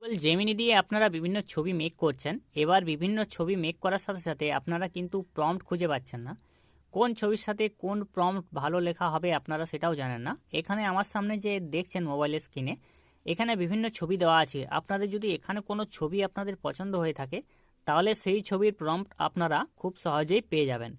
Gemini দিয়ে আপনারা বিভিন্ন ছবি মেক করছেন। এবার বিভিন্ন ছবি মেক করার সাথে সাথে আপনারা কিন্তু প্রম্পট খুঁজে পাচ্ছেন না। কোন ছবির সাথে কোন প্রম্পট ভালো লেখা হবে আপনারা সেটাও জানেন না। এখানে আমার সামনে যে দেখছেন মোবাইলের স্ক্রিনে, এখানে বিভিন্ন ছবি দেওয়া আছে। আপনাদের যদি এখানে কোনো ছবি আপনাদের পছন্দ হয়ে থাকে, তাহলে সেই ছবির প্রম্পট আপনারা খুব সহজেই পেয়ে যাবেন।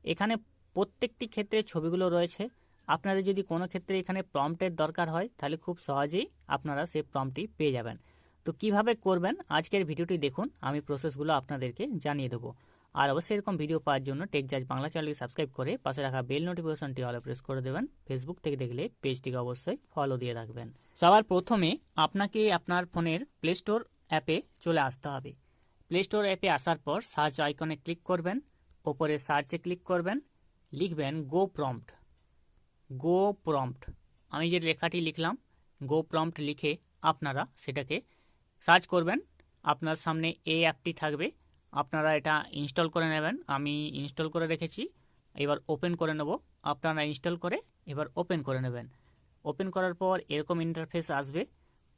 এখানে প্রত্যেকটি ক্ষেত্রে ছবিগুলো রয়েছে। আপনাদের যদি কোনো ক্ষেত্রে এখানে প্রম্পটের দরকার হয়, তাহলে খুব সহজেই আপনারা সেই প্রম্পটটি পেয়ে যাবেন। তো কিভাবে করবেন আজকের ভিডিওটি দেখুন, আমি প্রসেসগুলো আপনাদেরকে জানিয়ে দেবো। আর অবশ্যই এরকম ভিডিও পাওয়ার জন্য টেকজাজ বাংলা চ্যানেলটি সাবস্ক্রাইব করে পাশে রাখা বেল নোটিফিকেশনটি অলে প্রেস করে দেবেন। ফেসবুক থেকে দেখলে পেজটিকে অবশ্যই ফলো দিয়ে রাখবেন। সবার প্রথমে আপনাকে আপনার ফোনের প্লে স্টোর অ্যাপে চলে আসতে হবে। প্লে স্টোর অ্যাপে আসার পর সার্চ আইকনে ক্লিক করবেন, ওপরে সার্চে ক্লিক করবেন, লিখবেন গো প্রম্পট। গো প্রম্পট, আমি যে লেখাটি লিখলাম গো প্রম্পট লিখে আপনারা সেটাকে সার্চ করবেন। আপনার সামনে এই অ্যাপটি থাকবে, আপনারা এটা ইনস্টল করে নেবেন। আমি ইনস্টল করে রেখেছি, এবার ওপেন করে নেব। আপনারা ইনস্টল করে এবার ওপেন করে নেবেন। ওপেন করার পর এরকম ইন্টারফেস আসবে।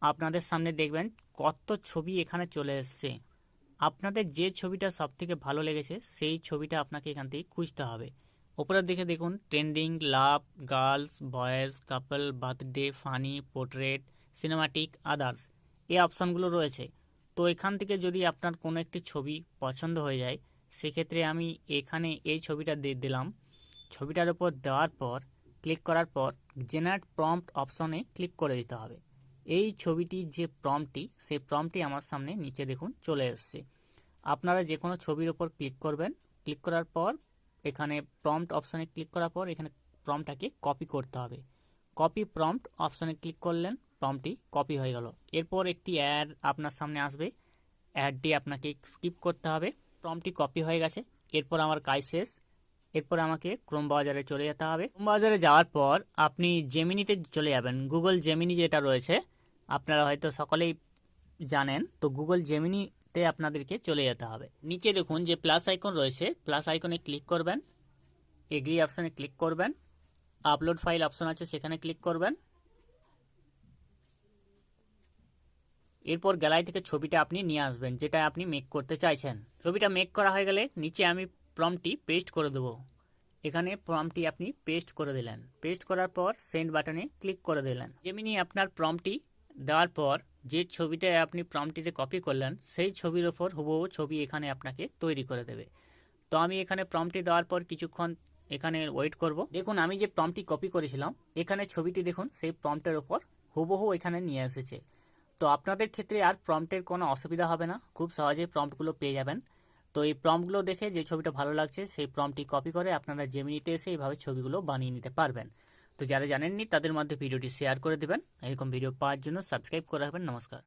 আপনাদের সামনে দেখবেন কত ছবি এখানে চলে এসছে। আপনাদের যে ছবিটা সবথেকে ভালো লেগেছে সেই ছবিটা আপনাকে এখান থেকে খুঁজতে হবে। ওপরের দিকে দেখুন trending, love, girls, boys, couple, birthday, funny, portrait, cinematic, others, এই অপশানগুলো রয়েছে। তো এখান থেকে যদি আপনার কোনো একটি ছবি পছন্দ হয়ে যায়, সেক্ষেত্রে আমি এখানে এই ছবিটা দিয়ে দিলাম। ছবিটার উপর দেওয়ার পর ক্লিক করার পর জেনারেট প্রম্পট অপশনে ক্লিক করে দিতে হবে। এই ছবিটির যে প্রম্পটটি, সেই প্রম্পটটি আমার সামনে নিচে দেখুন চলে এসছে। আপনারা যে কোনো ছবির ওপর ক্লিক করবেন, ক্লিক করার পর এখানে প্রম্পট অপশনে ক্লিক করার পর এখানে প্রম্পটটাকে কপি করতে হবে। কপি প্রম্পট অপশনে ক্লিক করলেন, প্রম্পটটি কপি হয়ে গেল। এরপর একটি অ্যাড আপনার সামনে আসবে, অ্যাডটি আপনাকে স্কিপ করতে হবে। প্রম্পটটি কপি হয়ে গেছে, এরপর আমার কাজ শেষ। এরপর আমাকে ক্রোম ব্রাউজারে চলে যেতে হবে। ক্রোম ব্রাউজারে যাওয়ার পর আপনি জেমিনিতে চলে যাবেন। গুগল জেমিনি যেটা রয়েছে আপনারা হয়তো সকলেই জানেন, তো গুগল জেমিনিতে আপনাদেরকে চলে যেতে হবে। নিচে দেখুন যে প্লাস আইকন রয়েছে, প্লাস আইকনে ক্লিক করবেন, এগ্রি অপশানে ক্লিক করবেন, আপলোড ফাইল অপশন আছে সেখানে ক্লিক করবেন। এরপর গ্যালারি থেকে ছবিটা আপনি নিয়ে আসবেন যেটা আপনি মেক করতে চাইছেন। ছবিটা মেক করা হয়ে গেলে নিচে আমি প্রম্পটটি পেস্ট করে দেবো। এখানে প্রম্পটটি আপনি পেস্ট করে দিলেন। পেস্ট করার পর সেন্ড বাটনে ক্লিক করে দিলেন। যেমনি আপনার প্রম্পটটি দেওয়ার পর যে ছবিটা আপনি প্রম্পটটিতে কপি করলেন সেই ছবির ওপর হুবহু ছবি এখানে আপনাকে তৈরি করে দেবে। তো আমি এখানে প্রম্পটটি দেওয়ার পর কিছুক্ষণ এখানে ওয়েট করব। দেখুন আমি যে প্রম্পটটি কপি করেছিলাম এখানে ছবিটি দেখুন সেই প্রম্পটের ওপর হুবহু এখানে নিয়ে এসেছে। তো আপনাদের ক্ষেত্রে আর প্রম্পটের কোনো অসুবিধা হবে না, খুব সহজেই প্রম্পটগুলো পেয়ে যাবেন। তো এই প্রম্পটগুলো দেখে যে ছবিটা ভালো লাগছে সেই প্রম্পটটি কপি করে আপনারা জেমিনিতে এসে এইভাবে ছবিগুলো বানিয়ে নিতে পারবেন। তো যারা জানেননি তাদের মধ্যে ভিডিওটি শেয়ার করে দেবেন। এরকম ভিডিও পাওয়ার জন্য সাবস্ক্রাইব করে রাখবেন। নমস্কার।